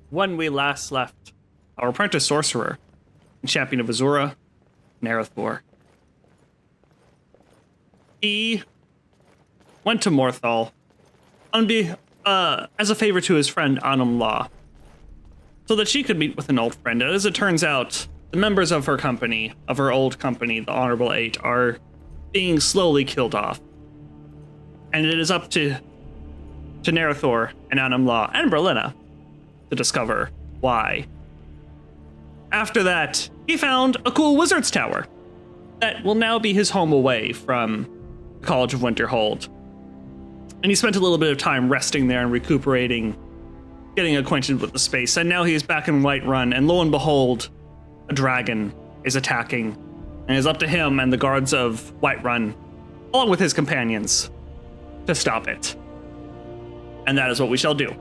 when we last left our apprentice sorcerer and champion of Azura, Narathor. He went to Morthal as a favor to his friend Anum Law, so that she could meet with an old friend. And as it turns out, the members of her company, of her old company, the Honorable Eight, are being slowly killed off. And it is up to Narathor and Anum Law and Berlina to discover why. After that, he found a cool wizard's tower that will now be his home away from the College of Winterhold. And he spent a little bit of time resting there and recuperating, getting acquainted with the space. And now he is back in Whiterun, and lo and behold, a dragon is attacking. And it's up to him and the guards of Whiterun, along with his companions, to stop it. And that is what we shall do.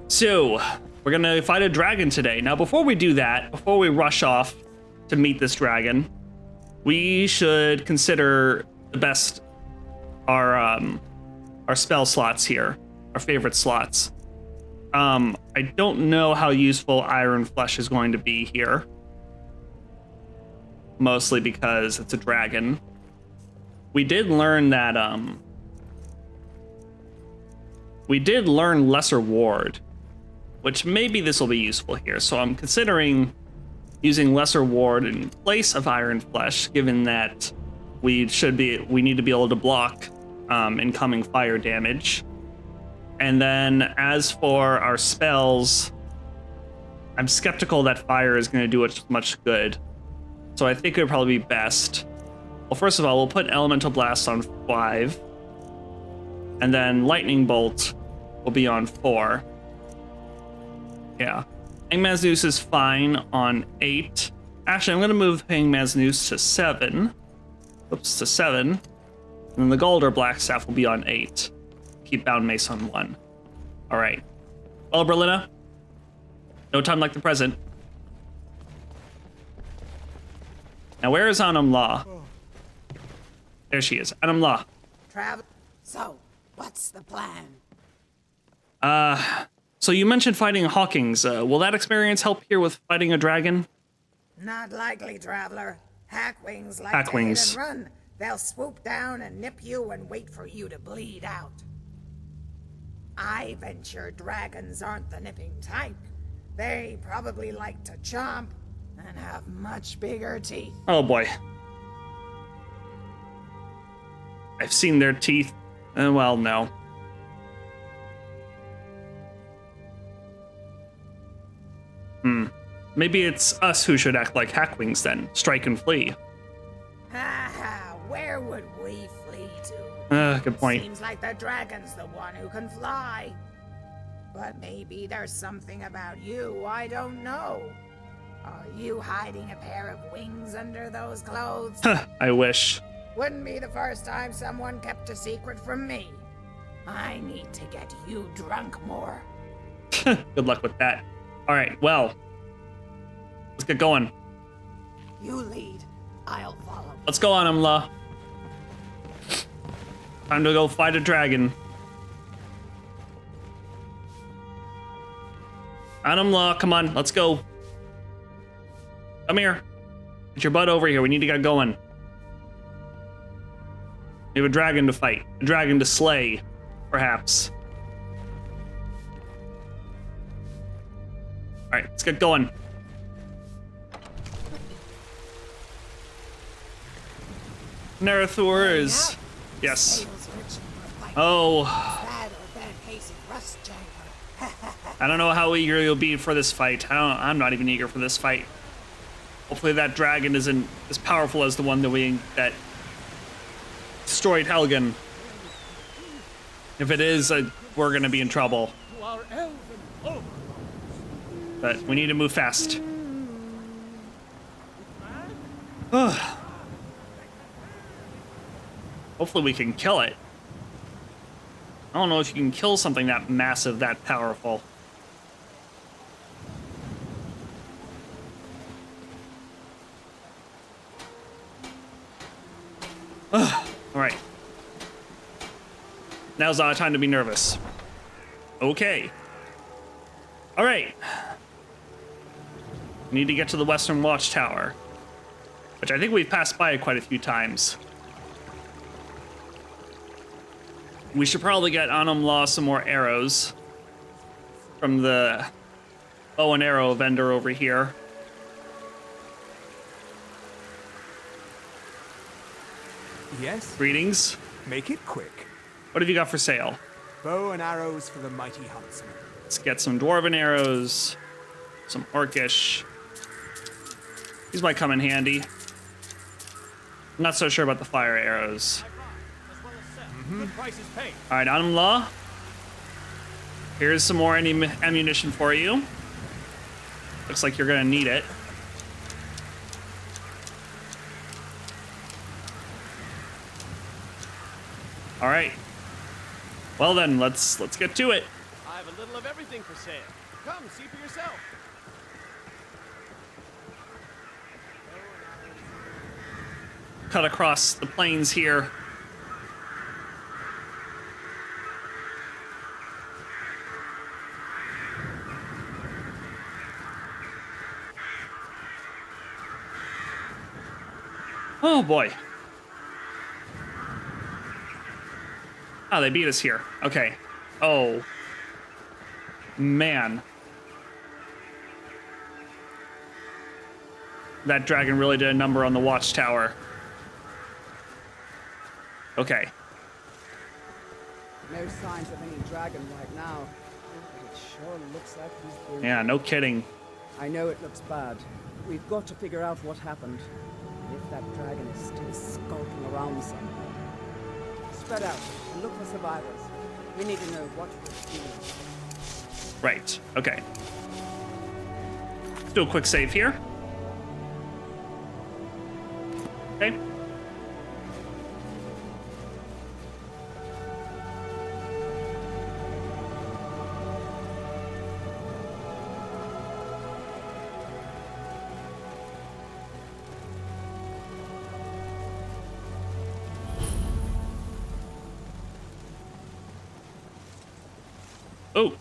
So, we're gonna fight a dragon today. Now, before we do that, before we rush off to meet this dragon, we should consider the best our spell slots here, our favorite slots. I don't know how useful Iron Flesh is going to be here, mostly because it's a dragon. We did learn that we did learn Lesser Ward, which maybe this will be useful here. So I'm considering using Lesser Ward in place of Iron Flesh, given that we need to be able to block incoming fire damage. And then as for our spells, I'm skeptical that fire is going to do much good. So I think it would probably be best. Well, first of all, we'll put Elemental Blast on 5. And then Lightning Bolt will be on 4. Yeah. Hangman's Noose is fine on 8. Actually, I'm going to move Hangman's Noose to 7. Oops, to 7. And then the Galder Blackstaff will be on 8. Keep Bound Mace on 1. All right. Well, Berlina, no time like the present. Now, where is Anum Law? There she is. Anum Law. Travel. So, what's the plan? So you mentioned fighting Hawkings. Will that experience help here with fighting a dragon? Not likely, traveler. Hackwings like Hackwings. to hit and run. They'll swoop down and nip you and wait for you to bleed out. I venture dragons aren't the nipping type. They probably like to chomp and have much bigger teeth. Oh boy. I've seen their teeth. Well, no. Maybe it's us who should act like Hackwings then. Strike and flee. Ha ha, where would we flee to? Good point. Seems like the dragon's the one who can fly. But maybe there's something about you I don't know. Are you hiding a pair of wings under those clothes? I wish. Wouldn't be the first time someone kept a secret from me. I need to get you drunk more. Good luck with that. All right, well, let's get going. You lead, I'll follow. Let's go on, Amla. Time to go fight a dragon. Anumla, come on, let's go. Come here. Get your butt over here. We need to get going. We have a dragon to fight. A dragon to slay, perhaps. All right, let's get going. Narathor is... Yes. Oh. I don't know how eager you'll be for this fight. I'm not even eager for this fight. Hopefully that dragon isn't as powerful as the one that destroyed Helgen. If it is, we're gonna be in trouble. But we need to move fast. Hopefully we can kill it. I don't know if you can kill something that massive, that powerful. All right. Now's not a time to be nervous. Okay. All right. We need to get to the Western Watchtower, which I think we've passed by quite a few times. We should probably get Anam Law some more arrows from the bow and arrow vendor over here. Yes? Greetings. Make it quick. What have you got for sale? Bow and arrows for the mighty huntsman. Let's get some dwarven arrows, some orcish. These might come in handy. I'm not so sure about the fire arrows. Good prices paid. All right, Anam Law. Here's some more ammunition for you. Looks like you're gonna need it. All right. Well then, let's get to it. I have a little of everything for sale. Come, see for yourself. Cut across the plains here. Oh boy. Oh, they beat us here. Okay. Oh. Man. That dragon really did a number on the watchtower. Okay. No signs of any dragon right now. But it sure looks like he's been... Yeah, no kidding. I know it looks bad. We've got to figure out what happened. If that dragon is still skulking around somewhere. Spread out and look for survivors. We need to know what we're doing. Right. Okay. Let's do a quick save here. Okay. Oh,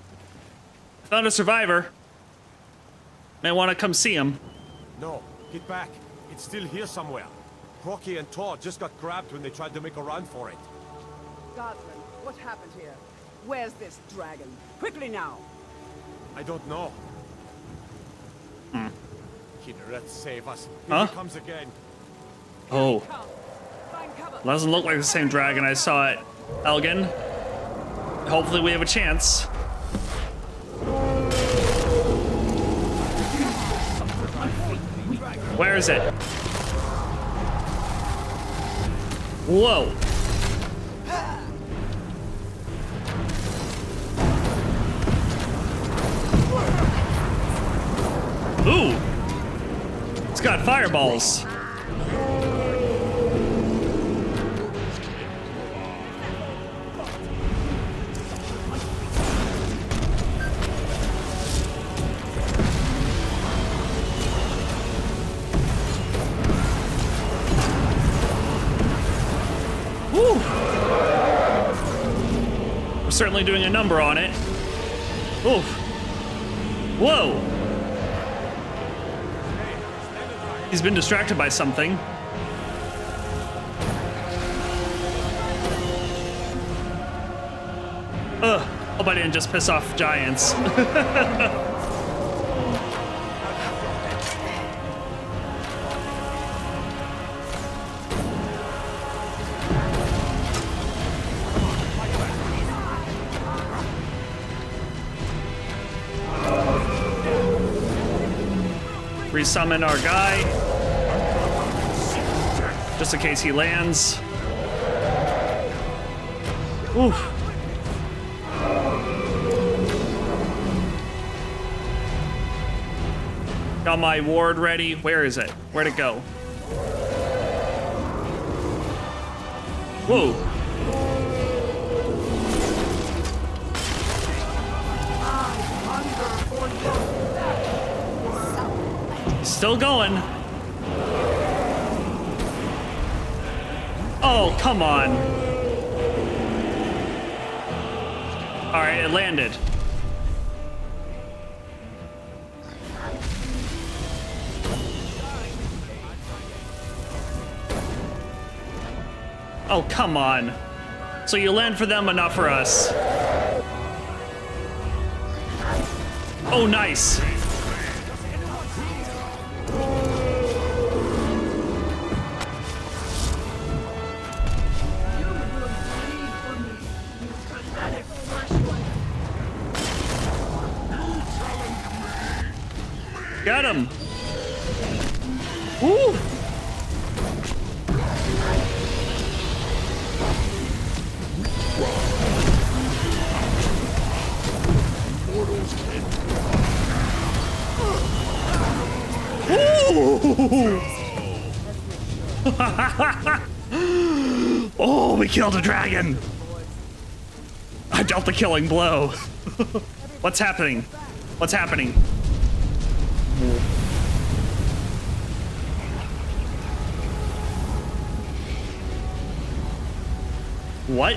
found a survivor. May want to come see him. No, get back. It's still here somewhere. Crocky and Todd just got grabbed when they tried to make a run for it. Guardsman, what happened here? Where's this dragon? Quickly now! I don't know. Kinneret, save us. Here Huh? he comes again. Oh, Come! Find cover! doesn't look like the same dragon I saw at Elgin. Hopefully we have a chance. Where is it? Whoa. Ooh. It's got fireballs. We're certainly doing a number on it. Oof. Whoa. He's been distracted by something. Ugh. Hope I didn't just piss off giants. Resummon our guy, just in case he lands. Oof. Got my ward ready. Where is it? Where'd it go? Whoa. Still going. Oh, come on. All right, it landed. Oh, come on. So you land for them, but not for us. Oh, nice. Got him. Woo! Oh, we killed a dragon. I dealt the killing blow. What's happening? What's happening? What?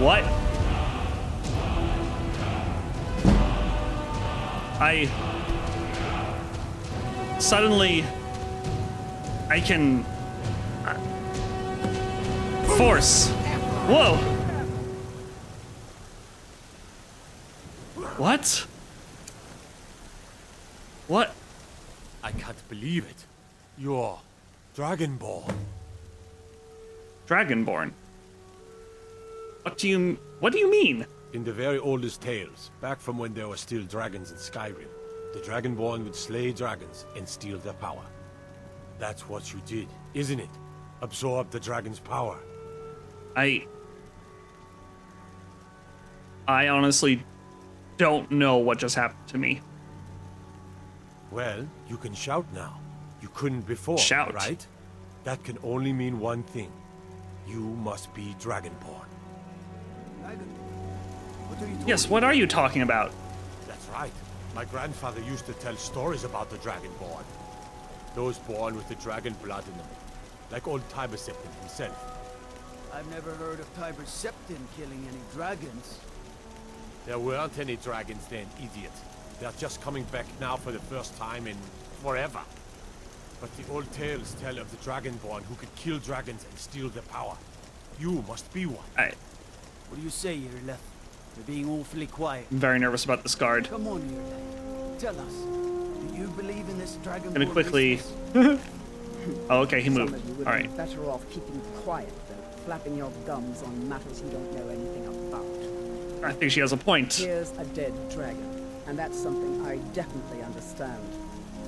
What? Suddenly I can force. Whoa. What? What? I can't believe it. You're Dragonborn. Dragonborn. What do you mean? In the very oldest tales, back from when there were still dragons in Skyrim, the Dragonborn would slay dragons and steal their power. That's what you did, isn't it? Absorb the dragon's power. I honestly don't know what just happened to me. Well, you can shout now. You couldn't before, Shout. right? That can only mean one thing. You must be Dragonborn. Yes, what are you talking about? That's right. My grandfather used to tell stories about the Dragonborn. Those born with the dragon blood in them. Like old Tiber Septim himself. I've never heard of Tiber Septim killing any dragons. There weren't any dragons then, idiot. They're just coming back now for the first time in forever. But the old tales tell of the Dragonborn who could kill dragons and steal their power. You must be one. I'm What do you say, Irleth? You're being awfully quiet. very nervous about this guard. Come on, Irleth. Tell us. Do you believe in this Dragonborn Gonna quickly. business? Oh, okay, he Some moved. of you would All be right. better off keeping quiet than flapping your gums on matters you don't know anything about. I think she has a point. Here's a dead dragon, and that's something I definitely understand.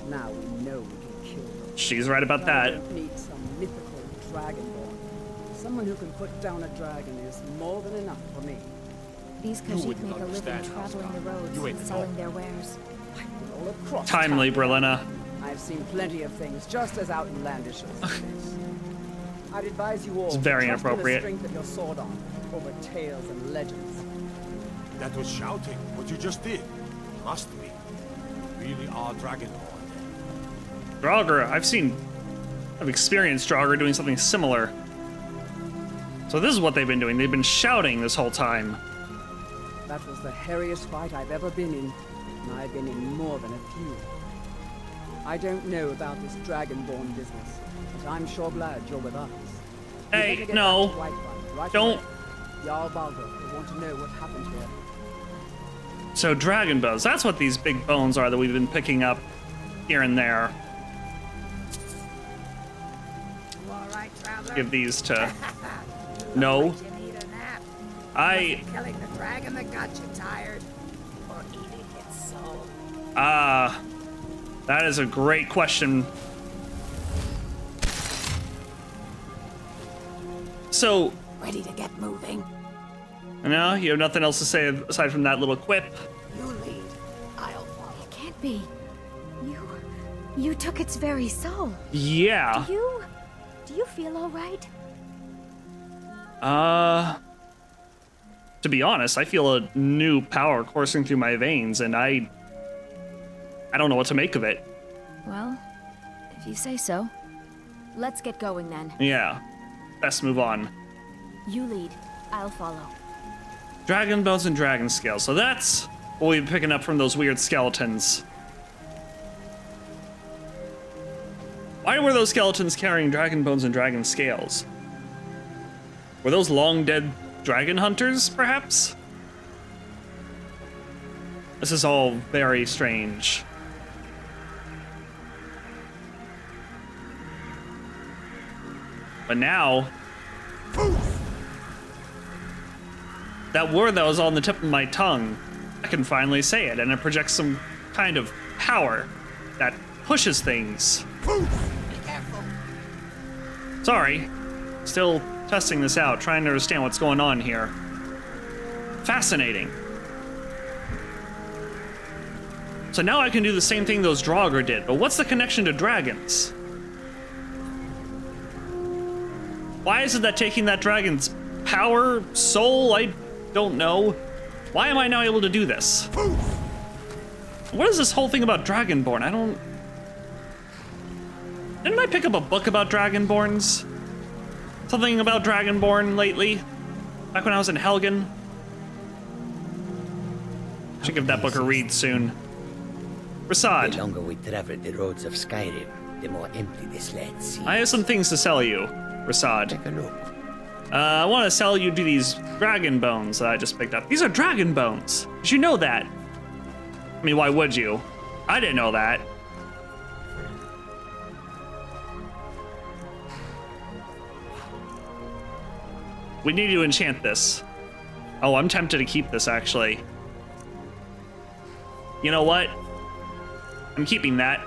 Now we know we can kill them. She's right about I that. don't need some mythical dragonborn. Someone who can put down a dragon is more than enough for me. These You Khajiit wouldn't make a living understand, traveling the Oscar. roads You and ain't selling at their wares. All across Timely, town. Berlina. I've seen plenty of things just as outlandish as this. I'd advise you all It's very to trust in the inappropriate. strength of your sword arm over tales and legends. That was shouting, what you just did. Must be. You really are Dragonborn then. Draugr, I've experienced Draugr doing something similar. So this is what they've been doing. They've been shouting this whole time. That was the hairiest fight I've ever been in, and I've been in more than a few. I don't know about this dragonborn business, but I'm sure glad you're with us. You Hey, better get no. back to Whiterun right Don't. away. Jarl Balgruuf will want to know what happened here. So dragon bones, that's what these big bones are that we've been picking up here and there. You all right, traveler? Give these to... No. Like you need a nap. I... Killing the dragon that got you tired, or eating its soul. That is a great question. So, Ready to get moving? no, you have nothing else to say aside from that little quip. You lead. I'll follow. It can't be. You took its very soul. Yeah. Do you feel all right? To be honest, I feel a new power coursing through my veins, and I don't know what to make of it. Well, if you say so. Let's get going then. Yeah. Best move on. You lead. I'll follow. Dragon bones and dragon scales. So that's what we've been picking up from those weird skeletons. Why were those skeletons carrying dragon bones and dragon scales? Were those long dead dragon hunters, perhaps? This is all very strange. But now, that word that was on the tip of my tongue, I can finally say it, and it projects some kind of power that pushes things. Be careful. Sorry, still testing this out, trying to understand what's going on here. Fascinating. So now I can do the same thing those Draugr did, but what's the connection to dragons? Why is it that taking that dragon's power, soul, I don't know. Why am I now able to do this? What is this whole thing about Dragonborn? I don't... Didn't I pick up a book about Dragonborns? Something about Dragonborn lately? Back when I was in Helgen? Should give that book a read soon. The Rasad, longer we travel the roads of Skyrim, the more empty this land seems. I have some things to sell you, Rasad. Take a look. I want to sell you these dragon bones that I just picked up. These are dragon bones. Did you know that? I mean, why would you? I didn't know that. We need to enchant this. Oh, I'm tempted to keep this, actually. You know what? I'm keeping that.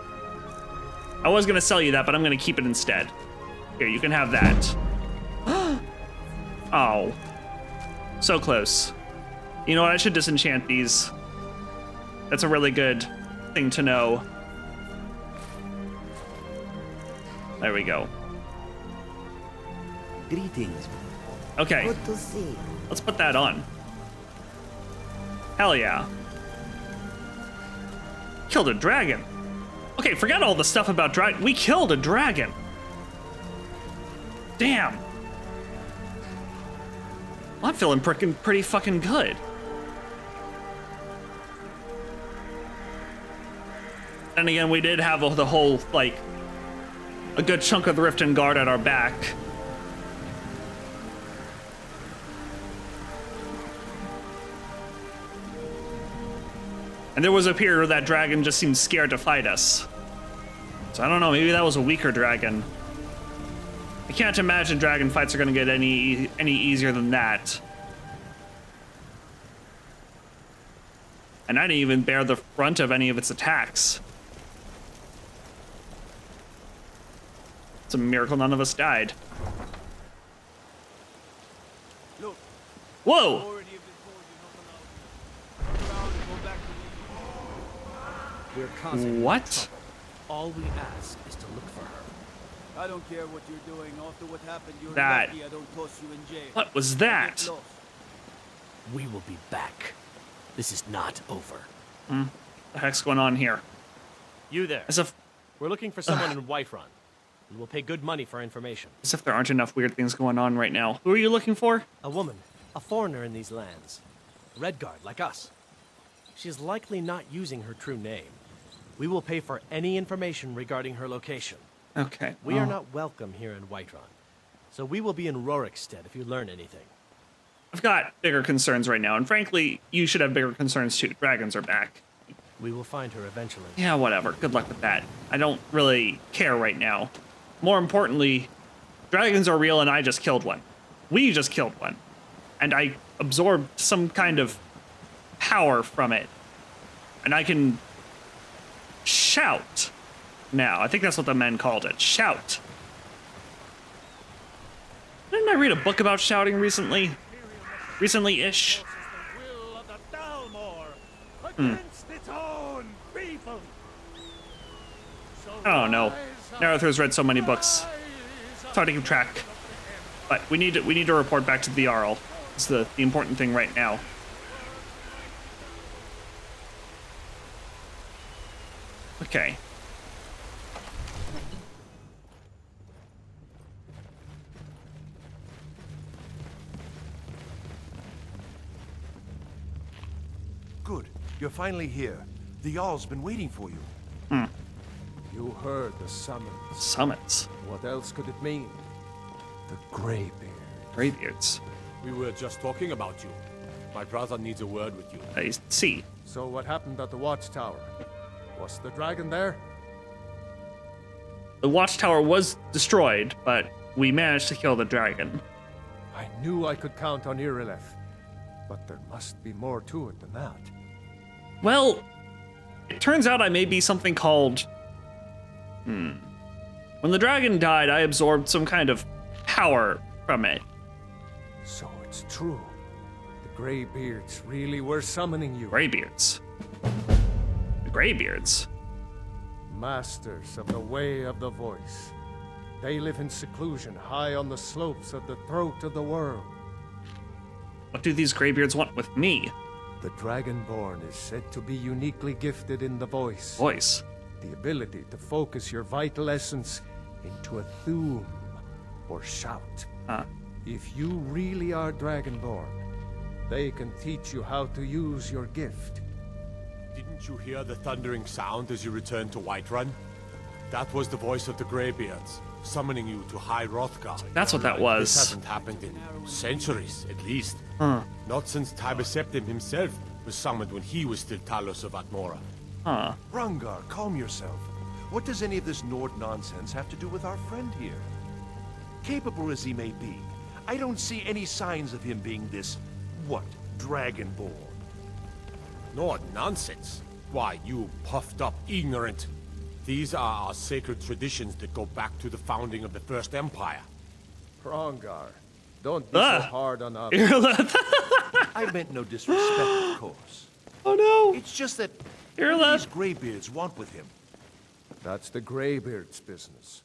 I was gonna sell you that, but I'm gonna keep it instead. Here, you can have that. Oh. So close. You know what? I should disenchant these. That's a really good thing to know. There we go. Greetings. Okay. Good to see. Let's put that on. Hell yeah. Killed a dragon. Okay, forget all the stuff about dragon. We killed a dragon. Damn. Well, I'm feeling pretty fucking good. And again, we did have the whole, like, a good chunk of the Riften Guard at our back. And there was a period where that dragon just seemed scared to fight us. So I don't know, maybe that was a weaker dragon. I can't imagine dragon fights are gonna get any easier than that. And I didn't even bear the brunt of any of its attacks. It's a miracle none of us died. Look, Whoa! already have been told you're not allowed. Turn around and go back to We're causing What? All we ask is to look for her. I don't care what you're doing. After what happened, you're That- lucky I don't toss you in jail. What was that? Get lost. We will be back. This is not over. The heck's going on here? You there. As if We're looking for someone in Whiterun. And we'll pay good money for information. there aren't enough weird things going on right now. Who are you looking for? A woman. A foreigner in these lands. Redguard, like us. She is likely not using her true name. We will pay for any information regarding her location. Okay. We are not welcome here in Whiterun. So we will be in Rorikstead if you learn anything. I've got bigger concerns right now, and frankly, you should have bigger concerns too. Dragons are back. We will find her eventually. Yeah, whatever. Good luck with that. I don't really care right now. More importantly, dragons are real and I just killed one. We just killed one. And I absorbed some kind of power from it. And I can shout now. I think that's what the men called it. Shout. Didn't I read a book about shouting recently? Recently-ish? I don't know. Naruto's read so many books. It's hard to keep track. But we need to report back to the Jarl. It's the important thing right now. Okay. Good. You're finally here. The Jarl's been waiting for you. You heard the summons. Summits. What else could it mean? The Greybeard. Greybeards. We were just talking about you. My brother needs a word with you. I see. So what happened at the watchtower? Was the dragon there? The watchtower was destroyed, but we managed to kill the dragon. I knew I could count on Irileth, but there must be more to it than that. Well, it turns out I may be something called... When the dragon died, I absorbed some kind of power from it. So it's true. The Greybeards really were summoning you. Greybeards. The Greybeards. Masters of the way of the voice. They live in seclusion high on the slopes of the throat of the world. What do these Greybeards want with me? The Dragonborn is said to be uniquely gifted in the voice. Voice. The ability to focus your vital essence into a thum, or shout. If you really are Dragonborn, they can teach you how to use your gift. Didn't you hear the thundering sound as you returned to Whiterun? That was the voice of the Greybeards, summoning you to High Hrothgar. That's what that This was. hasn't happened in centuries, at least. Not since Tiber Septim himself was summoned when he was still Talos of Atmora. Rungar, calm yourself. What does any of this Nord nonsense have to do with our friend here? Capable as he may be, I don't see any signs of him being this, Dragonborn. Nord nonsense? Why, you puffed up ignorant. These are our sacred traditions that go back to the founding of the First Empire. Prongar, don't be so hard on us. I meant no disrespect, of course. Oh no! It's just that You're what do left. these Greybeards want with him? That's the Greybeard's business,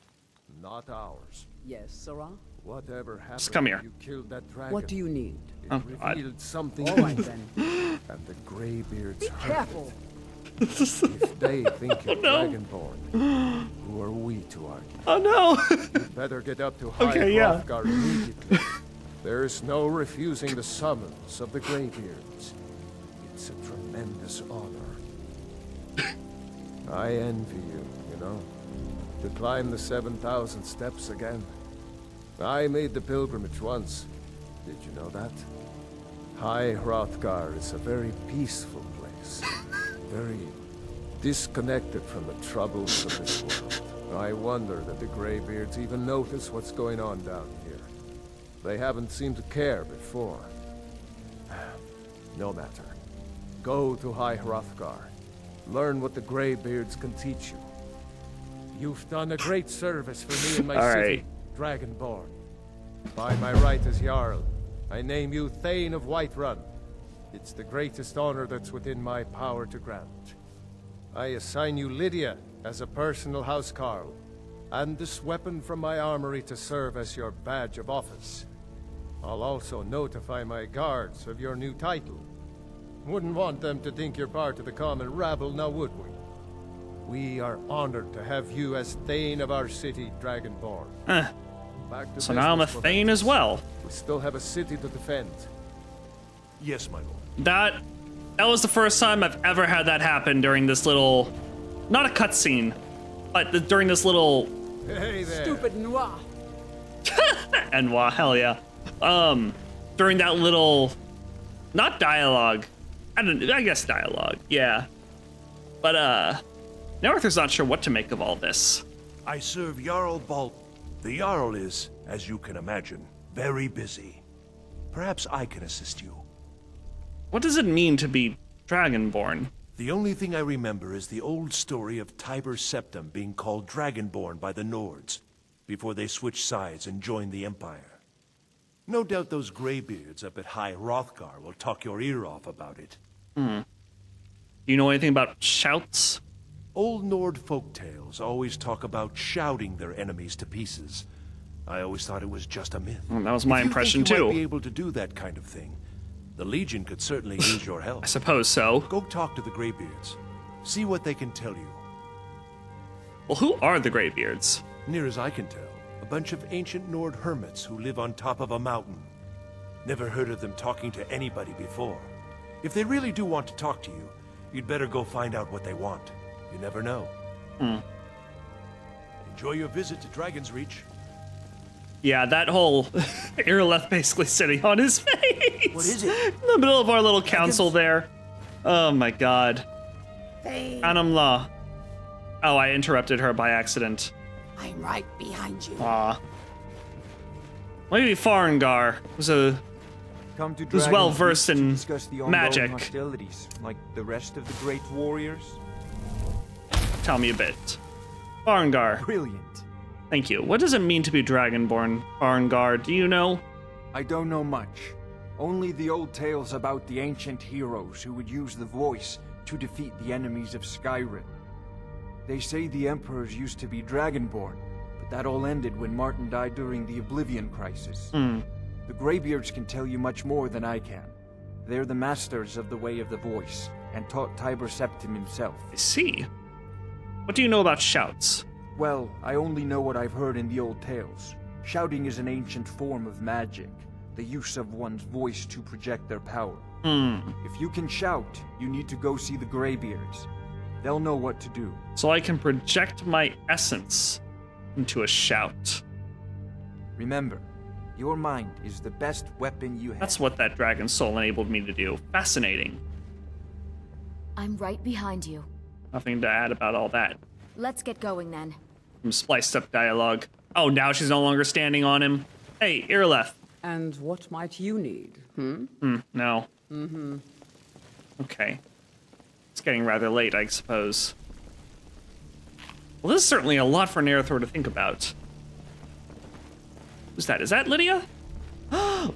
not ours. Yes, Sarah? Whatever happened Just come here. when you killed that dragon, What do you need? it Oh, God. revealed something All right, evil, then. and the Greybeards Be heard careful. it. If they think you're no. Dragonborn, who are we to argue? Oh no! Better get up to High Okay, yeah. Hrothgar immediately. There's no refusing the summons of the Greybeards. It's a tremendous honor. I envy you, you know, to climb the 7,000 steps again. I made the pilgrimage once. Did you know that? High Hrothgar is a very peaceful place. Very disconnected from the troubles of this world. I wonder that the Greybeards even notice what's going on down here. They haven't seemed to care before. No matter. Go to High Hrothgar. Learn what the Greybeards can teach you. You've done a great service for me in my All city, right. Dragonborn. By my right as Jarl, I name you Thane of Whiterun. It's the greatest honor that's within my power to grant. I assign you Lydia as a personal housecarl, and this weapon from my armory to serve as your badge of office. I'll also notify my guards of your new title. Wouldn't want them to think you're part of the common rabble, now would we? We are honored to have you as Thane of our city, Dragonborn. Back to So now I'm a business, Thane as well. We still have a city to defend. Yes, my lord. That was the first time I've ever had that happen during this little, not a cutscene, but during this little, Hey there. Stupid Noir. and wow, hell yeah. During that little, not dialogue, I guess dialogue, yeah. But now Arthur's not sure what to make of all this. I serve Jarl Balt. The Jarl is, as you can imagine, very busy. Perhaps I can assist you. What does it mean to be Dragonborn? The only thing I remember is the old story of Tiber Septim being called Dragonborn by the Nords, before they switched sides and joined the Empire. No doubt those Greybeards up at High Hrothgar will talk your ear off about it. Do you know anything about shouts? Old Nord folktales always talk about shouting their enemies to pieces. I always thought it was just a myth. Well, that was my impression If you think you might be too. able to do that kind of thing, the Legion could certainly use your help. I suppose so. Go talk to the Greybeards. See what they can tell you. Well, who are the Greybeards? Near as I can tell, a bunch of ancient Nord hermits who live on top of a mountain. Never heard of them talking to anybody before. If they really do want to talk to you, you'd better go find out what they want. You never know. Enjoy your visit to Dragon's Reach. Yeah, that whole Irileth basically sitting on his face. What is it? In the middle of our little council there. Oh my god. They... Anamla. Oh, I interrupted her by accident. I'm right behind you. Aw. Maybe Farengar was Come to who's Dragon's well Reach versed to in discuss the ongoing magic. hostilities, like the rest of the great warriors. Tell me a bit. Farengar. Brilliant. Thank you. What does it mean to be Dragonborn, Farengar? Do you know? I don't know much. Only the old tales about the ancient heroes who would use the voice to defeat the enemies of Skyrim. They say the emperors used to be Dragonborn, but that all ended when Martin died during the Oblivion Crisis. The Greybeards can tell you much more than I can. They're the masters of the Way of the Voice, and taught Tiber Septim himself. I see. What do you know about shouts? Well, I only know what I've heard in the old tales. Shouting is an ancient form of magic, the use of one's voice to project their power. If you can shout, you need to go see the Greybeards. They'll know what to do. So I can project my essence into a shout. Remember, your mind is the best weapon you have. That's what that dragon soul enabled me to do. Fascinating. I'm right behind you. Nothing to add about all that. Let's get going then. Some spliced up dialogue. Oh, now she's no longer standing on him. Hey, Irileth. And what might you need? No. Okay. It's getting rather late, I suppose. Well, this is certainly a lot for Narathor to think about. Who's that? Is that Lydia?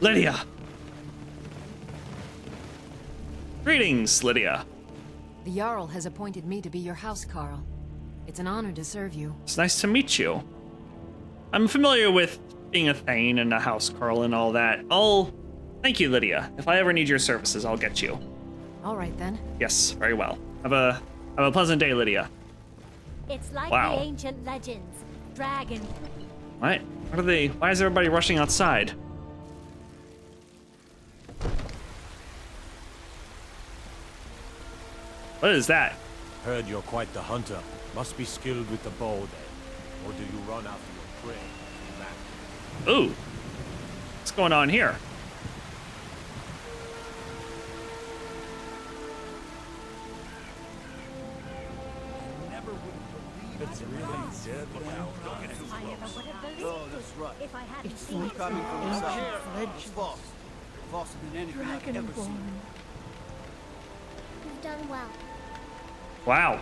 Lydia! Greetings, Lydia. The Jarl has appointed me to be your housecarl. It's an honor to serve you. It's nice to meet you. I'm familiar with being a Thane and a housecarl and all that. Thank you, Lydia. If I ever need your services, I'll get you. All right, then. Yes, very well. Have a pleasant day, Lydia. It's like Wow. the ancient legends. Dragon. What? Why is everybody rushing outside? What is that? Heard you're quite the hunter. Must be skilled with the bow then. Or do you run after your prey? Back. Ooh. What's going on here? It's really dead. Look out. Don't get too close. Oh, that's right. If I hadn't It's seen it. coming from the south. It's false. Faster than anything I've ever seen. You've done well. Wow.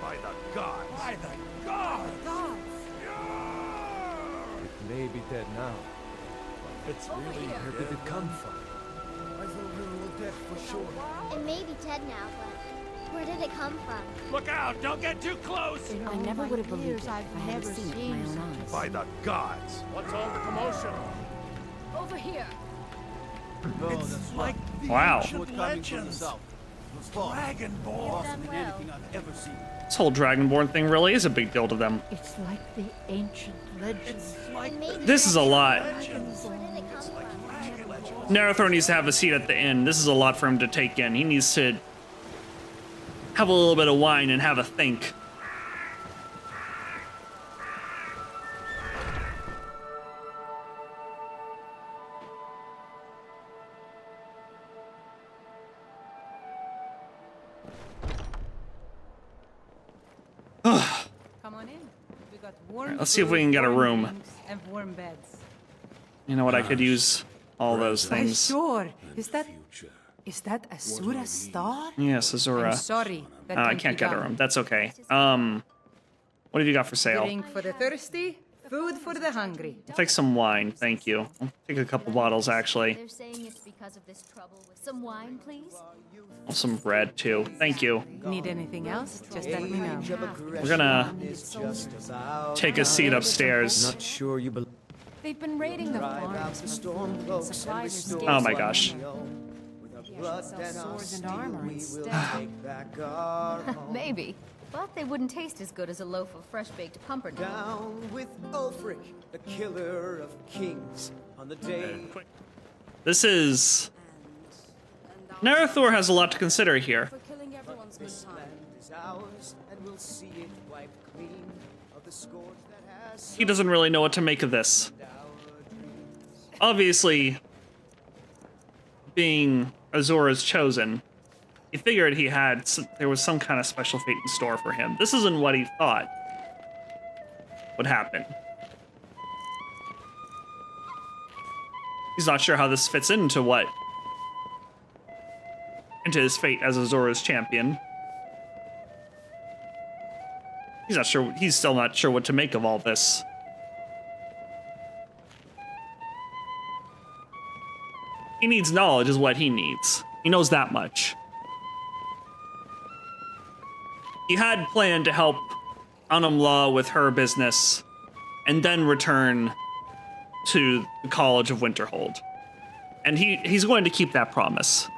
By the gods. By the gods! It may be dead now. It's really Where did it come from? I thought we were all dead for sure. It may be dead now, but where did it come from? Look out! Don't get too close! I never would have believed it if I hadn't seen it with my own eyes. By the gods. What's all the commotion? Over here. Oh, that's Like the Wow. What's coming from the south. It's false. Dragonborn. Faster than anything I've ever seen. This whole Dragonborn thing really is a big deal to them. It's like the ancient legends. This is a lot. Where did it come from? Narathor needs to have a seat at the inn. This is a lot for him to take in. He needs to have a little bit of wine and have a think. Come on in. We got warm Alright, let's see if we can get a warm room. drinks and warm beds. You know what? I could use all those Why, things. sure. Is that Asura's star? Yes, Azura. I'm sorry. That I can't get a room. That's okay. What have you got for sale? Drink for the thirsty, food for the hungry. I'll take some wine, thank you. I'll take a couple bottles, actually. They're saying it's because of this trouble with some wine, please. Oh, some bread, too. Thank you. Need anything else? Just let me know. We're gonna take a seat upstairs. Not sure you believe. They've been raiding the farms. Supplies are Oh my gosh. sell swords and armor instead. Maybe. But they wouldn't taste as good as a loaf of fresh-baked pumpernickel. Down with Ulfric, the killer of kings, on the day. This is... Narathor has a lot to consider here. This land is ours, and will see it wiped clean of the scourge that has He doesn't really know what to make of this. Obviously, being Azura's chosen, he figured there was some kind of special fate in store for him. This isn't what he thought would happen. He's not sure how this fits into his fate as Azura's champion. He's still not sure what to make of all this. He needs knowledge is what he needs. He knows that much. He had planned to help Anamla with her business and then return to the College of Winterhold. And he's going to keep that promise.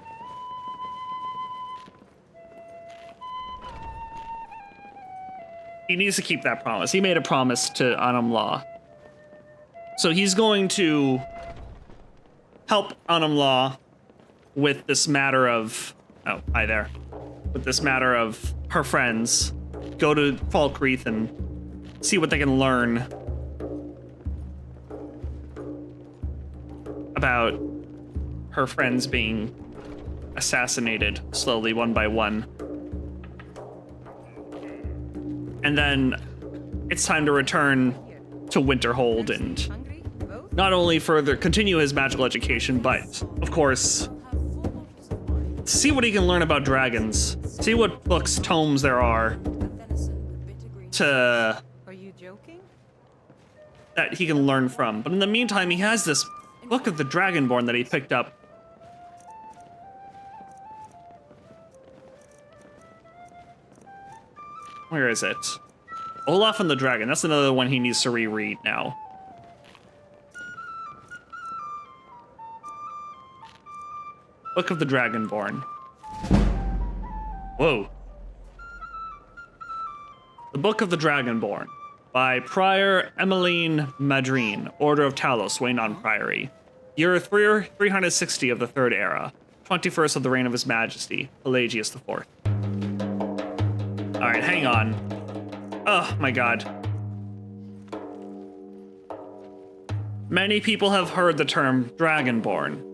He needs to keep that promise. He made a promise to Anamla. So he's going to help Anamla with this matter of... Oh, hi there. With this matter of her friends. Go to Falkreath and see what they can learn about her friends being assassinated slowly, one by one. And then it's time to return to Winterhold and not only further continue his magical education, but, of course, see what he can learn about dragons. See what books, tomes there are to... Are you joking? that he can learn from. But in the meantime, he has this Book of the Dragonborn that he picked up. Where is it? Olaf and the Dragon. That's another one he needs to reread now. Book of the Dragonborn. Whoa. The Book of the Dragonborn by Prior Emmeline Madrine, Order of Talos, Waynon Priory. Year 360 of the Third Era. 21st of the reign of His Majesty, Pelagius IV. Alright, hang on. Oh my god. Many people have heard the term Dragonborn.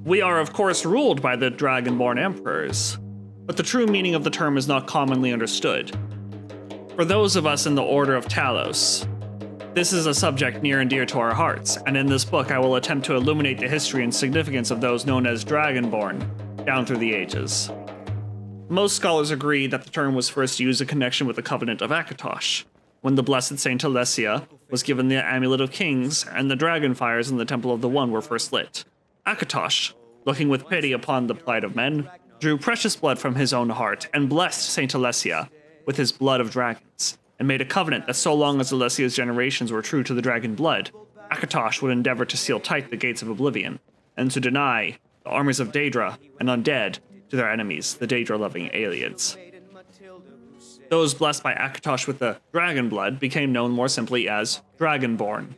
We are, of course, ruled by the Dragonborn emperors, but the true meaning of the term is not commonly understood. For those of us in the Order of Talos, this is a subject near and dear to our hearts, and in this book I will attempt to illuminate the history and significance of those known as Dragonborn down through the ages. Most scholars agree that the term was first used in connection with the Covenant of Akatosh, when the blessed Saint Alessia was given the Amulet of Kings and the dragon fires in the Temple of the One were first lit. Akatosh, looking with pity upon the plight of men, drew precious blood from his own heart and blessed Saint Alessia with his blood of dragons, and made a covenant that so long as Alessia's generations were true to the dragon blood, Akatosh would endeavor to seal tight the gates of oblivion, and to deny the armies of Daedra and undead to their enemies, the Daedra-loving Aliens. Those blessed by Akatosh with the dragon blood became known more simply as Dragonborn.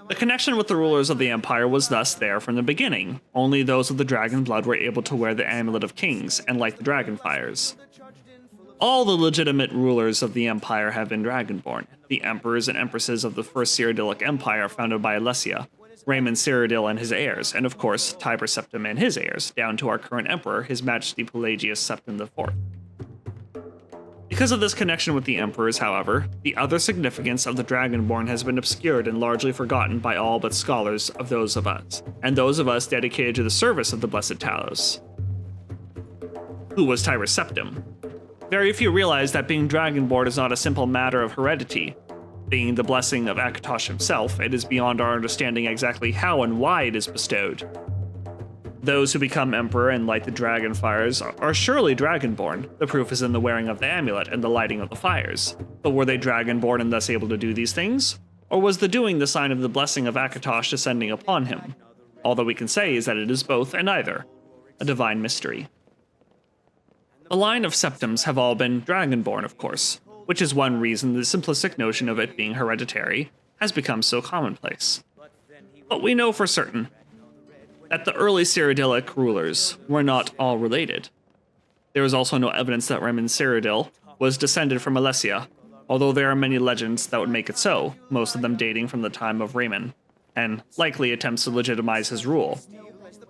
The connection with the rulers of the Empire was thus there from the beginning. Only those of the dragon blood were able to wear the Amulet of Kings and light the dragon fires. All the legitimate rulers of the Empire have been Dragonborn. The emperors and empresses of the First Cyrodiilic Empire founded by Alessia, Raymond Cyrodiil and his heirs, and of course, Tiber Septim and his heirs, down to our current emperor, His Majesty Pelagius Septim IV. Because of this connection with the emperors, however, the other significance of the Dragonborn has been obscured and largely forgotten by all but scholars of those of us, and those of us dedicated to the service of the Blessed Talos. Who was Tiber Septim? Very few realize that being Dragonborn is not a simple matter of heredity. Being the blessing of Akatosh himself, it is beyond our understanding exactly how and why it is bestowed. Those who become Emperor and light the dragon fires are surely Dragonborn. The proof is in the wearing of the amulet and the lighting of the fires. But were they Dragonborn and thus able to do these things? Or was the doing the sign of the blessing of Akatosh descending upon him? All that we can say is that it is both and neither. A divine mystery. The line of Septims have all been Dragonborn, of course, which is one reason the simplistic notion of it being hereditary has become so commonplace. But we know for certain that the early Cyrodiilic rulers were not all related. There is also no evidence that Raymond Cyrodiil was descended from Alesia, although there are many legends that would make it so, most of them dating from the time of Raymond, and likely attempts to legitimize his rule.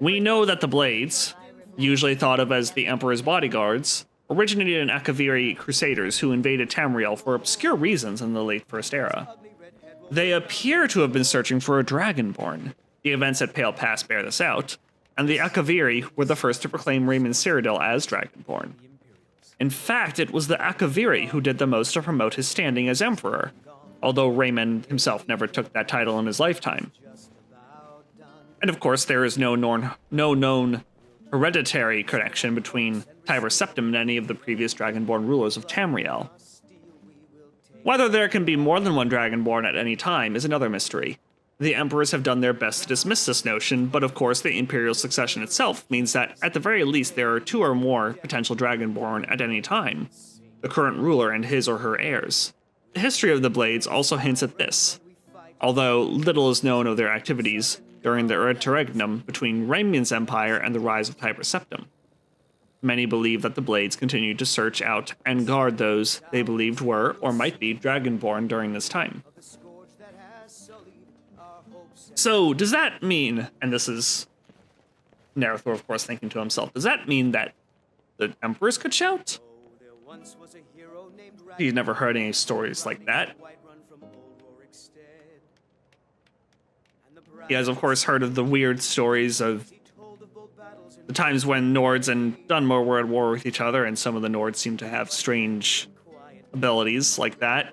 We know that the Blades, usually thought of as the Emperor's bodyguards, originated in Akaviri crusaders who invaded Tamriel for obscure reasons in the late First Era. They appear to have been searching for a Dragonborn. The events at Pale Pass bear this out, and the Akaviri were the first to proclaim Raymond Cyrodiil as Dragonborn. In fact, it was the Akaviri who did the most to promote his standing as Emperor, although Raymond himself never took that title in his lifetime. And of course, there is no known hereditary connection between Tiber Septim and any of the previous Dragonborn rulers of Tamriel. Whether there can be more than one Dragonborn at any time is another mystery. The Emperors have done their best to dismiss this notion, but of course the Imperial succession itself means that at the very least there are 2 or more potential Dragonborn at any time, the current ruler and his or her heirs. The history of the Blades also hints at this, although little is known of their activities during the interregnum between Raymond's empire and the rise of Tiber Septim. Many believe that the Blades continued to search out and guard those they believed were, or might be, Dragonborn during this time. So, does that mean, and this is Narathor, of course, thinking to himself, does that mean that the Emperors could shout? He's never heard any stories like that. He has, of course, heard of the weird stories of the times when Nords and Dunmer were at war with each other, and some of the Nords seem to have strange abilities like that.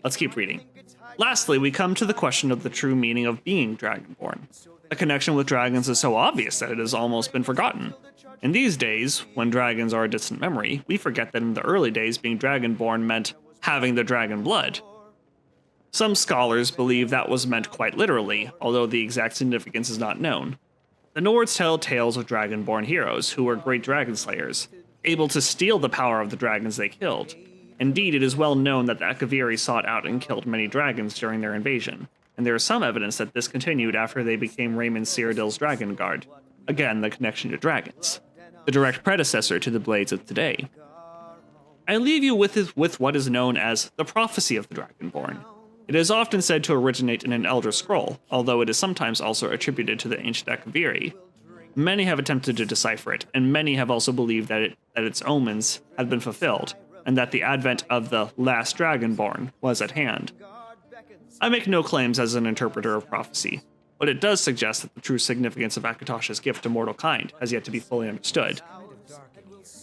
Let's keep reading. Lastly, we come to the question of the true meaning of being Dragonborn. The connection with dragons is so obvious that it has almost been forgotten. In these days, when dragons are a distant memory, we forget that in the early days being Dragonborn meant having the dragon blood. Some scholars believe that was meant quite literally, although the exact significance is not known. The Nords tell tales of Dragonborn heroes who were great dragon slayers, able to steal the power of the dragons they killed. Indeed, it is well known that the Akaviri sought out and killed many dragons during their invasion, and there is some evidence that this continued after they became Raymond Cyrodiil's Dragon Guard. Again, the connection to dragons, the direct predecessor to the Blades of today. I leave you with what is known as the Prophecy of the Dragonborn. It is often said to originate in an Elder Scroll, although it is sometimes also attributed to the ancient Akaviri. Many have attempted to decipher it, and many have also believed that its omens had been fulfilled, and that the advent of the last Dragonborn was at hand. I make no claims as an interpreter of prophecy, but it does suggest that the true significance of Akatosh's gift to mortal kind has yet to be fully understood.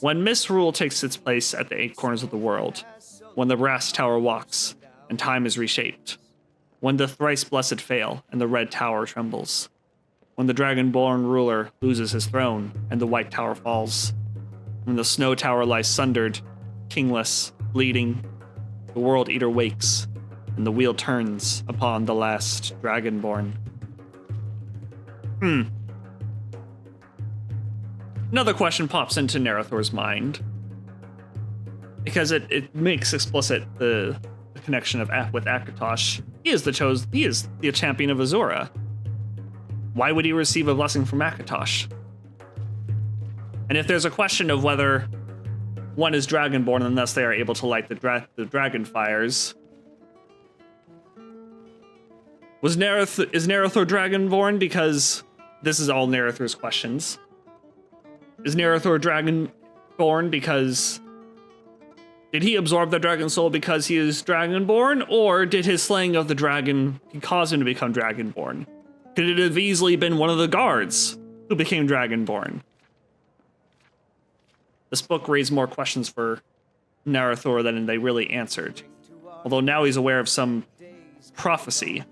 When misrule takes its place at the 8 corners of the world, when the brass tower walks, and time is reshaped, when the thrice blessed fail, and the red tower trembles, when the Dragonborn ruler loses his throne, and the white tower falls, when the snow tower lies sundered, kingless, bleeding, the World Eater wakes, and the wheel turns upon the last Dragonborn. Another question pops into Narathor's mind, because it makes explicit the connection with Akatosh. He is the champion of Azura. Why would he receive a blessing from Akatosh? And if there's a question of whether one is Dragonborn and thus they are able to light the dragon fires, is Narathor Dragonborn? Because this is all Narathor's questions. Is Narathor Dragonborn because did he absorb the dragon soul because he is Dragonborn, or did his slaying of the dragon cause him to become Dragonborn? Could it have easily been one of the guards who became Dragonborn? This book raised more questions for Narathor than they really answered, although now he's aware of some prophecy,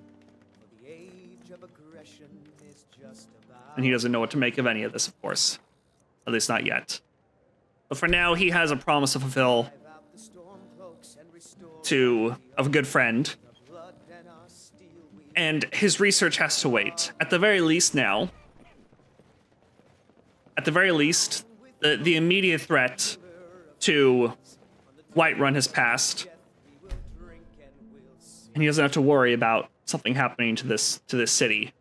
and he doesn't know what to make of any of this, of course. At least not yet. But for now, he has a promise to fulfill of a good friend, and his research has to wait. At the very least now, the immediate threat to Whiterun has passed, and he doesn't have to worry about something happening to this city.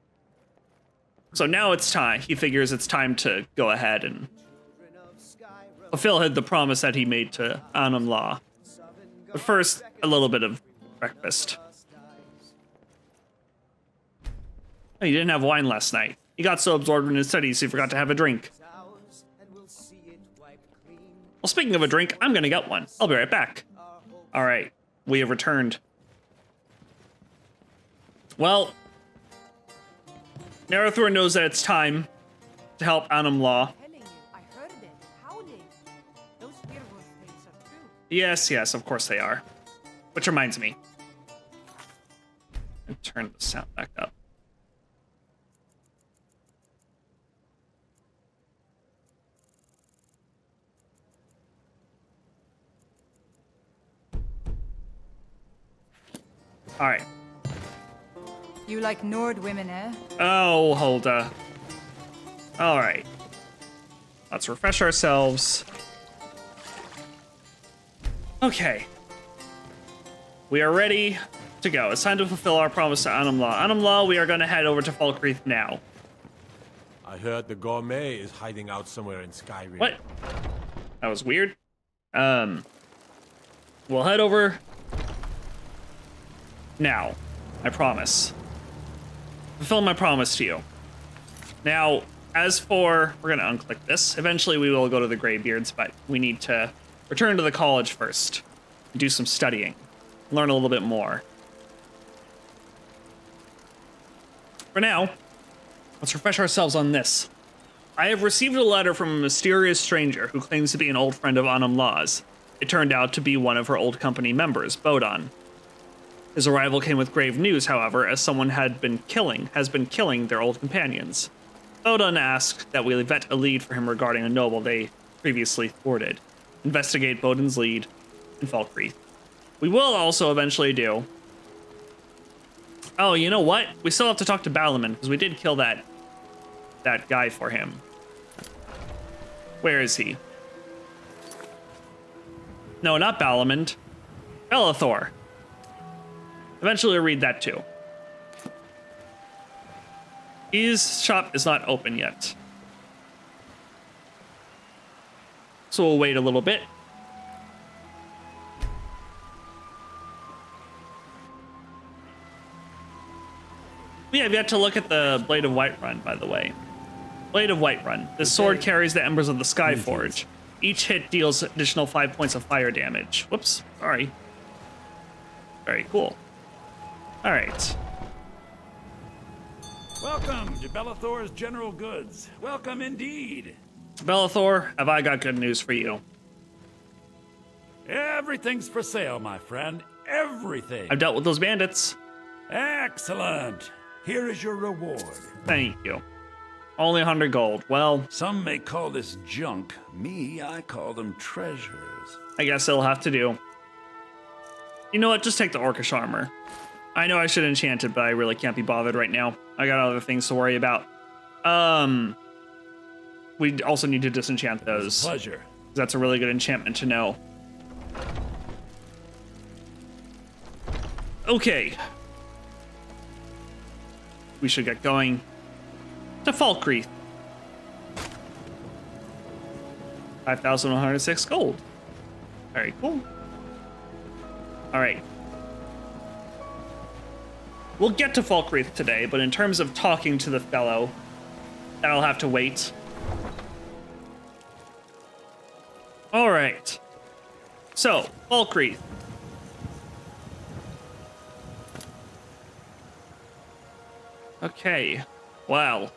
So now it's time. He figures it's time to go ahead and fulfill the promise that he made to Anam Law. But first, a little bit of breakfast. Oh, you didn't have wine last night. You got so absorbed in his studies, you forgot to have a drink. Well, speaking of a drink, I'm gonna get one. I'll be right back. All right, we have returned. Well, Narathor knows that it's time to help Anam Law. Yes, yes, of course they are. Which reminds me. I'll turn the sound back up. All right. You like Nord women, eh? Oh, Hulda. All right. Let's refresh ourselves. Okay. We are ready to go. It's time to fulfill our promise to Anam Law. Anam Law, we are going to head over to Falkreath now. I heard the gourmet is hiding out somewhere in Skyrim. What? That was weird. We'll head over now. I promise. Fulfill my promise to you. Now, as for... We're going to unclick this. Eventually, we will go to the Greybeards, but we need to return to the college first. Do some studying. Learn a little bit more. For now, let's refresh ourselves on this. I have received a letter from a mysterious stranger who claims to be an old friend of Anam Law's. It turned out to be one of her old company members, Bodan. His arrival came with grave news, however, as someone has been killing their old companions. Bodan asked that we vet a lead for him regarding a noble they previously thwarted. Investigate Bodan's lead in Falkreath. We will also eventually do... Oh, you know what? We still have to talk to Balaman, because we did kill that guy for him. Where is he? No, not Balaman. Belethor. Eventually we'll read that too. His shop is not open yet. So we'll wait a little bit. We have yet to look at the Blade of Whiterun, by the way. Blade of Whiterun. This sword carries the embers of the Skyforge. Each hit deals additional 5 points of fire damage. Whoops, sorry. Very cool. All right. Welcome to Belethor's General Goods. Welcome indeed. Belethor, have I got good news for you? Everything's for sale, my friend. Everything. I've dealt with those bandits. Excellent. Here is your reward. Thank you. Only 100 gold. Well, some may call this junk. Me, I call them treasures. I guess it'll have to do. You know what? Just take the Orcish armor. I know I should enchant it, but I really can't be bothered right now. I got other things to worry about. We also need to disenchant those. Pleasure. That's a really good enchantment to know. Okay. We should get going to Falkreath. 5,106 gold. Very cool. All right. We'll get to Falkreath today, but in terms of talking to the fellow, that'll have to wait. All right. So, Falkreath. Okay. Well.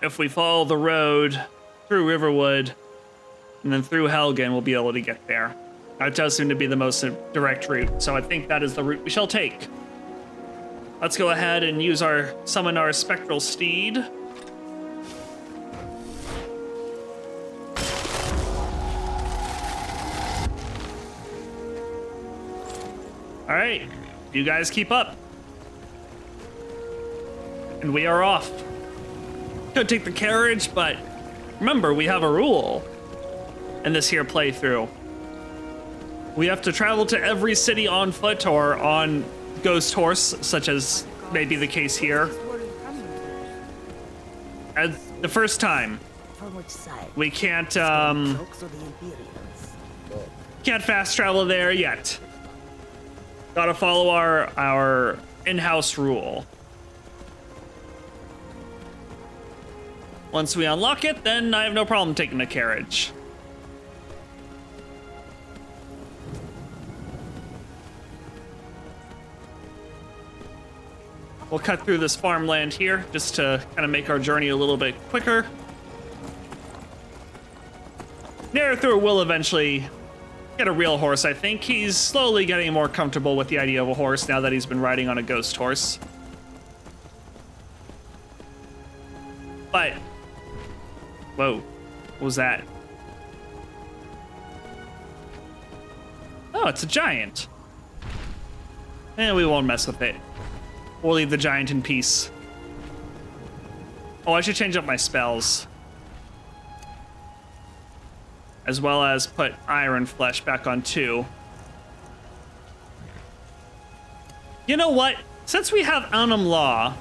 If we follow the road through Riverwood and then through Helgen, we'll be able to get there. That does seem to be the most direct route, so I think that is the route we shall take. Let's go ahead and summon our spectral steed. All right, you guys keep up. And we are off. Could take the carriage, but remember, we have a rule in this here playthrough. We have to travel to every city on foot or on ghost horse, such as may be the case here. The first time. From which side? We can't, Folks or the Imperials? can't fast travel there yet. Gotta follow our in-house rule. Once we unlock it, then I have no problem taking a carriage. We'll cut through this farmland here just to kind of make our journey a little bit quicker. Naruthur will eventually get a real horse, I think. He's slowly getting more comfortable with the idea of a horse now that he's been riding on a ghost horse. But, whoa, what was that? Oh, it's a giant. Eh, we won't mess with it. We'll leave the giant in peace. Oh, I should change up my spells. As well as put Iron Flesh back on 2. You know what? Since we have Anam Law...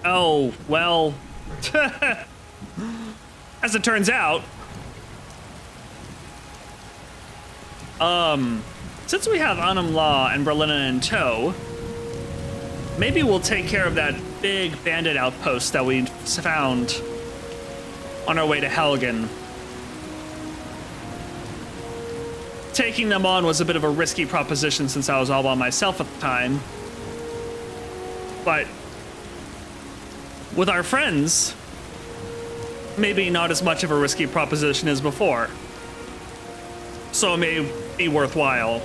Oh, well... As it turns out... Since we have Anam Law and Berlina in tow... Maybe we'll take care of that big bandit outpost that we found on our way to Helgen. Taking them on was a bit of a risky proposition since I was all by myself at the time. But with our friends, maybe not as much of a risky proposition as before. So it may be worthwhile.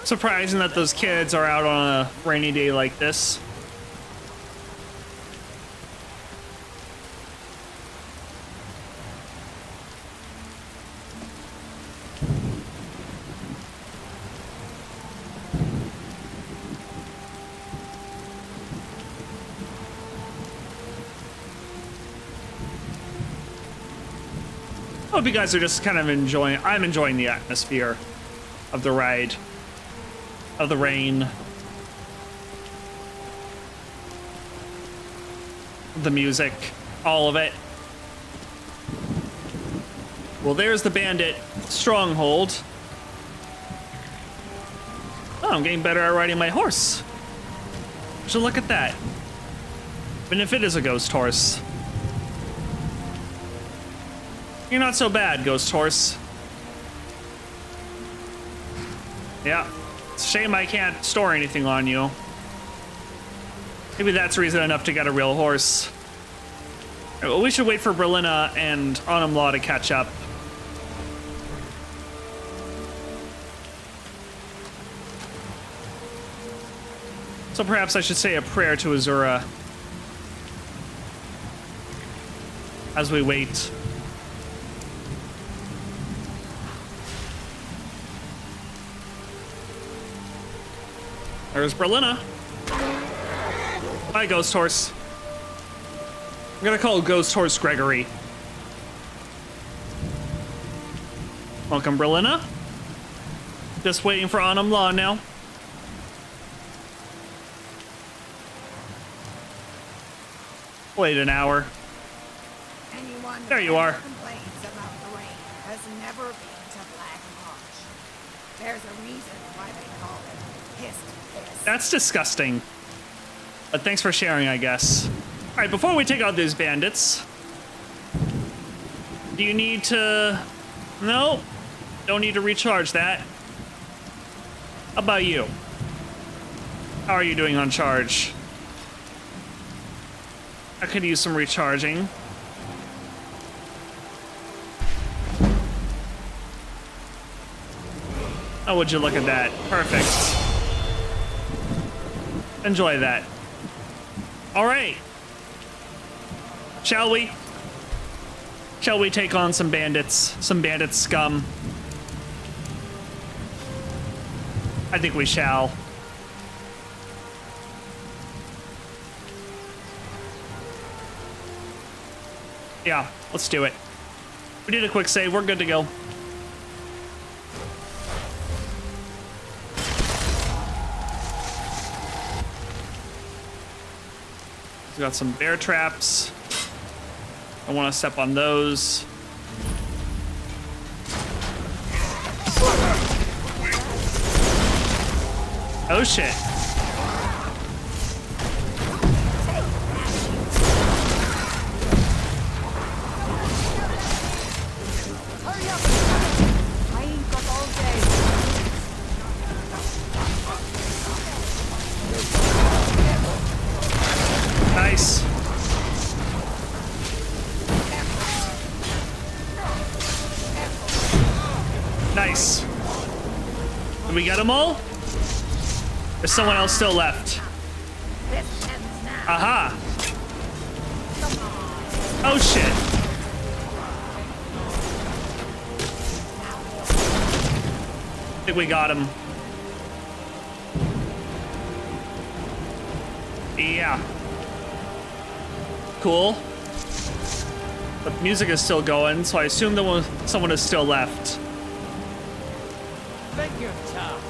Surprising that those kids are out on a rainy day like this. Hope you guys are just kind of enjoying. I'm enjoying the atmosphere of the ride. Of the rain, the music, all of it. Well, there's the bandit stronghold. Oh, I'm getting better at riding my horse. So look at that. Even if it is a ghost horse. You're not so bad, ghost horse. Yeah. It's a shame I can't store anything on you. Maybe that's reason enough to get a real horse. Well, we should wait for Berlina and Anam Law to catch up. So perhaps I should say a prayer to Azura as we wait. There's Berlina. Hi, Ghost Horse. I'm gonna call Ghost Horse Gregory. Welcome, Berlina. Just waiting for Anam Law now. Wait an hour. Anyone There you are. complains about the rain has never been to Black Marsh. There's a reason why they call it Hist Piss. That's disgusting. But thanks for sharing, I guess. All right, before we take out these bandits, do you need to... No, don't need to recharge that. How about you? How are you doing on charge? I could use some recharging. Oh, would you look at that? Perfect. Enjoy that. All right. Shall we? Shall we take on some bandits? Some bandit scum? I think we shall. Yeah, let's do it. We did a quick save. We're good to go. We got some bear traps. I want to step on those. Oh shit. I ain't got all day. Nice. Nice. Did we get them all? There's someone else still left. Aha. Oh shit. I think we got him. Yeah. Cool. The music is still going, so I assume that someone is still left. Think you're tough.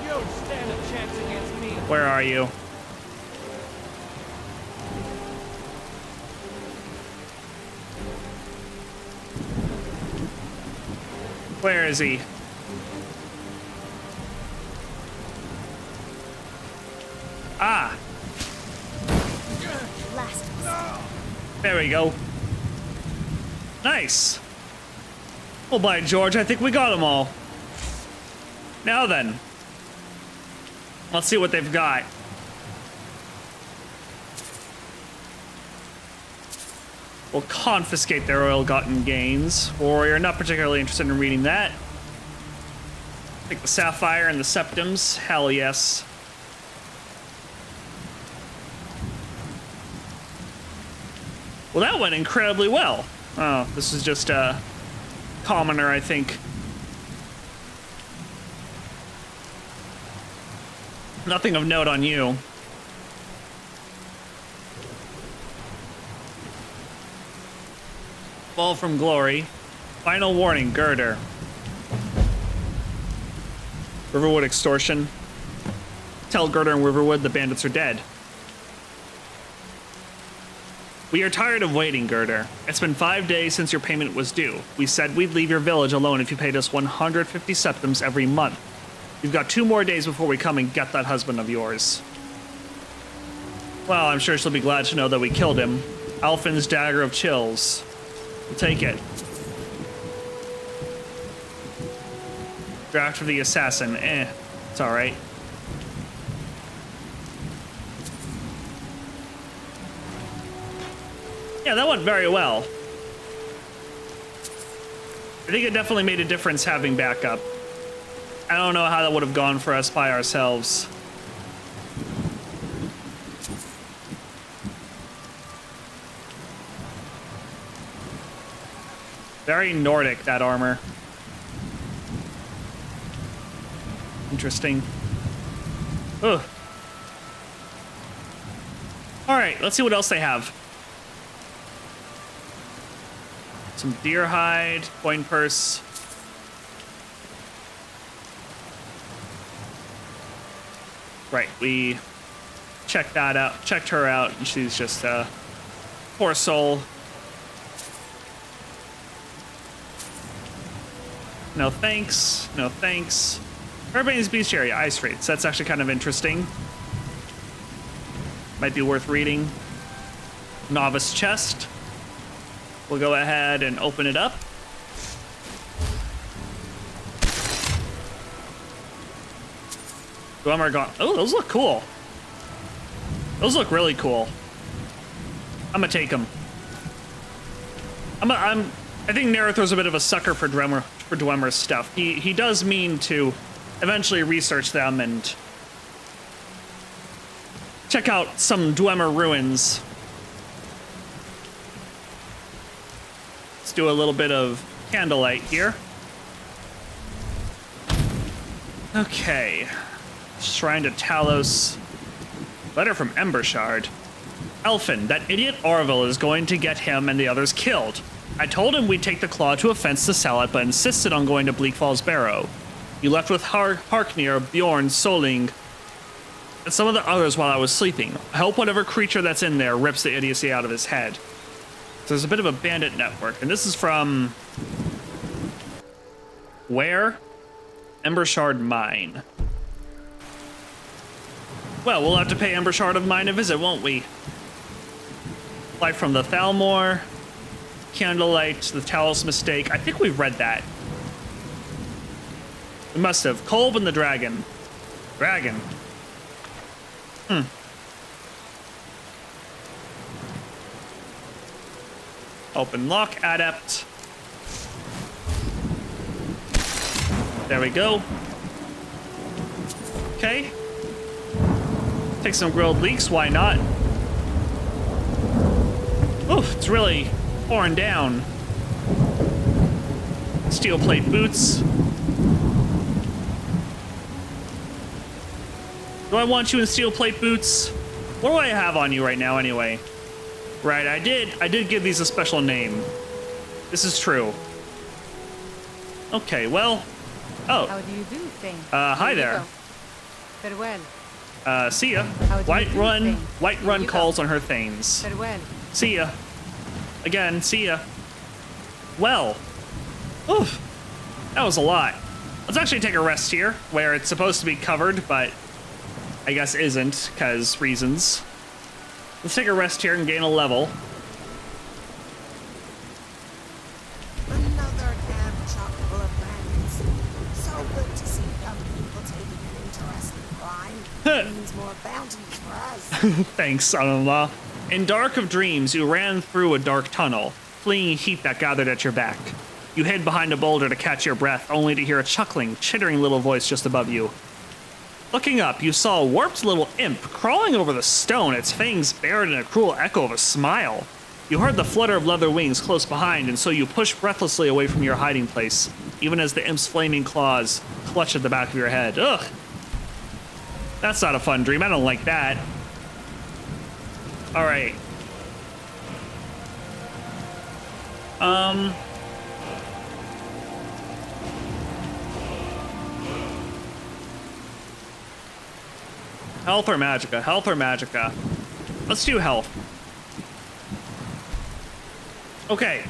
You don't stand a chance against me. Where are you? Where is he? Ah. There we go. Nice. Well, by George, I think we got them all. Now then, let's see what they've got. We'll confiscate their ill-gotten gains. Warrior, not particularly interested in reading that. Take the sapphire and the septums. Hell yes. Well, that went incredibly well. Oh, this is just a commoner, I think. Nothing of note on you. Fall from glory. Final warning, girder. Riverwood extortion. Tell Girder and Riverwood the bandits are dead. We are tired of waiting, Girder. It's been 5 days since your payment was due. We said we'd leave your village alone if you paid us 150 septums every month. You've got 2 more days before we come and get that husband of yours. Well, I'm sure she'll be glad to know that we killed him. Alfin's dagger of chills. We'll take it. Draft for the assassin. It's alright. Yeah, that went very well. I think it definitely made a difference having backup. I don't know how that would have gone for us by ourselves. Very Nordic, that armor. Interesting. Ugh. All right, let's see what else they have. Some deer hide, coin purse. Right, we checked that out, checked her out, and she's just a poor soul. No thanks, no thanks. Urban's Bestiary, ice rates. That's actually kind of interesting. Might be worth reading. Novice chest. We'll go ahead and open it up. Dwemer gone. Oh, those look cool. Those look really cool. I'm gonna take them. I think Naruthor's a bit of a sucker for Dwemer's stuff. He does mean to eventually research them and check out some Dwemer ruins. Let's do a little bit of candlelight here. Okay. Shrine to Talos. Letter from Embershard. Elfin, that idiot Orville is going to get him and the others killed. I told him we'd take the claw to a fence to sell it, but insisted on going to Bleak Falls Barrow. You left with Harknir, Bjorn, Soling, and some of the others while I was sleeping. I hope whatever creature that's in there rips the idiocy out of his head. So there's a bit of a bandit network, and this is from... where? Embershard Mine. Well, we'll have to pay Embershard of Mine a visit, won't we? Light from the Thalmor, Candlelight, the Talos Mistake. I think we've read that. We must have. Kolb and the Dragon. Dragon. Open lock, adept. There we go. Okay. Take some grilled leeks, why not? Oof, it's really pouring down. Steel plate boots. Do I want you in steel plate boots? What do I have on you right now anyway? Right, I did give these a special name. This is true. Okay, well. Oh. How do you do, Thane? Hi there. Farewell. See ya. Thane? Whiterun calls on her Thanes. Farewell. See ya. Again, see ya. Well. Oof. That was a lot. Let's actually take a rest here, where it's supposed to be covered, but I guess isn't, because reasons. Let's take a rest here and gain a level. Another damn chock full of bandits. So good to see young people taking an interest in crime. Means more bounties for us. Thanks, son-in-law. In Dark of Dreams, you ran through a dark tunnel, fleeing heat that gathered at your back. You hid behind a boulder to catch your breath, only to hear a chuckling, chittering little voice just above you. Looking up, you saw a warped little imp crawling over the stone, its fangs bared in a cruel echo of a smile. You heard the flutter of leather wings close behind, and so you pushed breathlessly away from your hiding place, even as the imp's flaming claws clutched at the back of your head. Ugh! That's not a fun dream. I don't like that. Alright. Health or Magicka? Health or Magicka? Let's do health. Okay.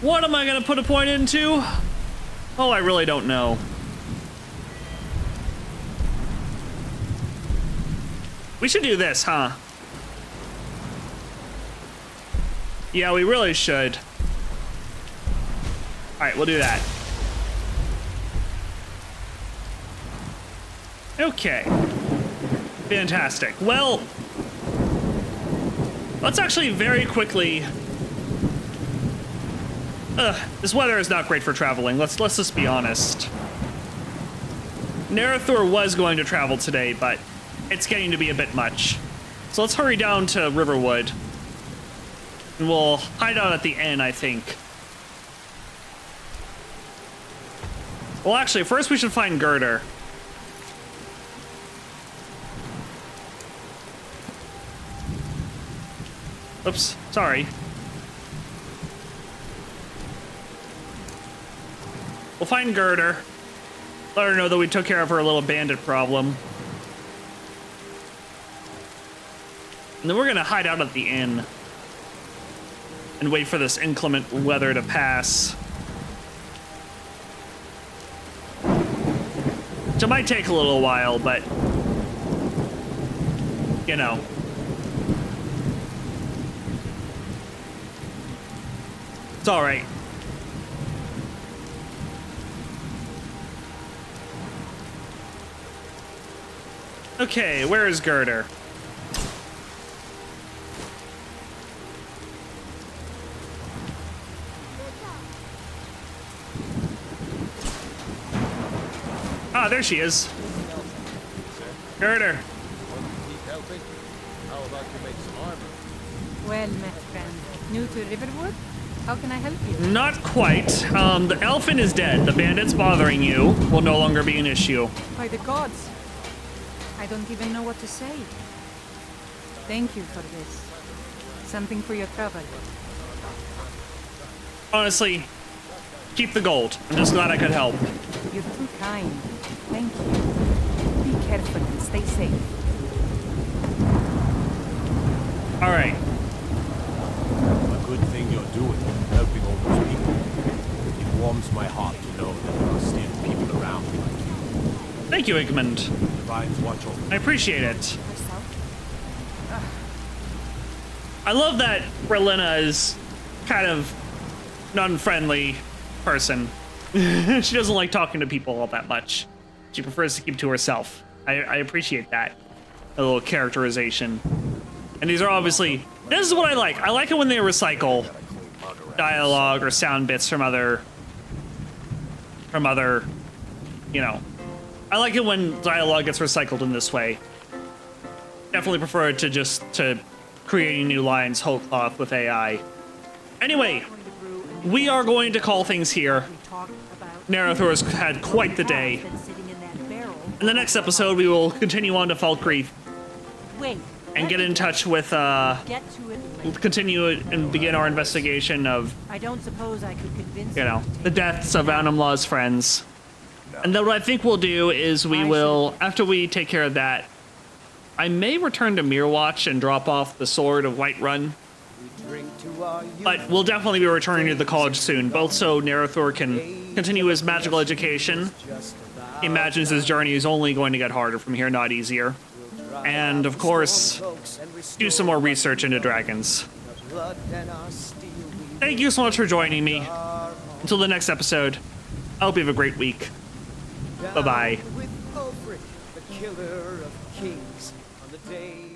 What am I gonna put a point into? Oh, I really don't know. We should do this, huh? Yeah, we really should. Alright, we'll do that. Okay. Fantastic. Well, let's actually very quickly... this weather is not great for traveling. Let's just be honest. Narathor was going to travel today, but it's getting to be a bit much. So let's hurry down to Riverwood. And we'll hide out at the inn, I think. Well, actually, first we should find Girder. Oops, sorry. We'll find Girder. Let her know that we took care of her little bandit problem. And then we're gonna hide out at the inn. And wait for this inclement weather to pass. Which it might take a little while, but... you know. It's alright. Okay, where is Girder? Ah, there she is. Girder. like to make some armor. Well, my friend, new to Riverwood? How can I help you? Not quite. The elephant is dead. The bandits bothering you will no longer be an issue. By the gods. I don't even know what to say. Thank you for this. Something for your trouble. Honestly, keep the gold. I'm just glad I could help. You're too kind. Thank you. Be careful and stay safe. All right. A good thing you're doing, helping all those people. It warms my heart to know that there are still people around like you. Thank you, Igmund. Divines watch over. I appreciate it. I love that Berlina is kind of an unfriendly person. She doesn't like talking to people all that much. She prefers to keep to herself. I appreciate that. A little characterization. And these are obviously, this is what I like. I like it when they recycle dialogue or sound bits from other, you know. I like it when dialogue gets recycled in this way. Definitely prefer it to just creating new lines whole cloth with AI. Anyway, we are going to call things here. Narathor's had quite the day. In the next episode, we will continue on to Falkreath and get in touch with, continue and begin our investigation of, I don't suppose I could convince you know, the deaths of Anamla's friends. And then what I think we'll do is we will, after we take care of that, I may return to Mirwatch and drop off the Sword of Whiterun. But we'll definitely be returning to the college soon, both so Narathor can continue his magical education. He imagines his journey is only going to get harder from here, not easier. And, of course, do some more research into dragons. Thank you so much for joining me. Until the next episode, I hope you have a great week. Bye-bye. With Ulfric, the killer of kings, on the day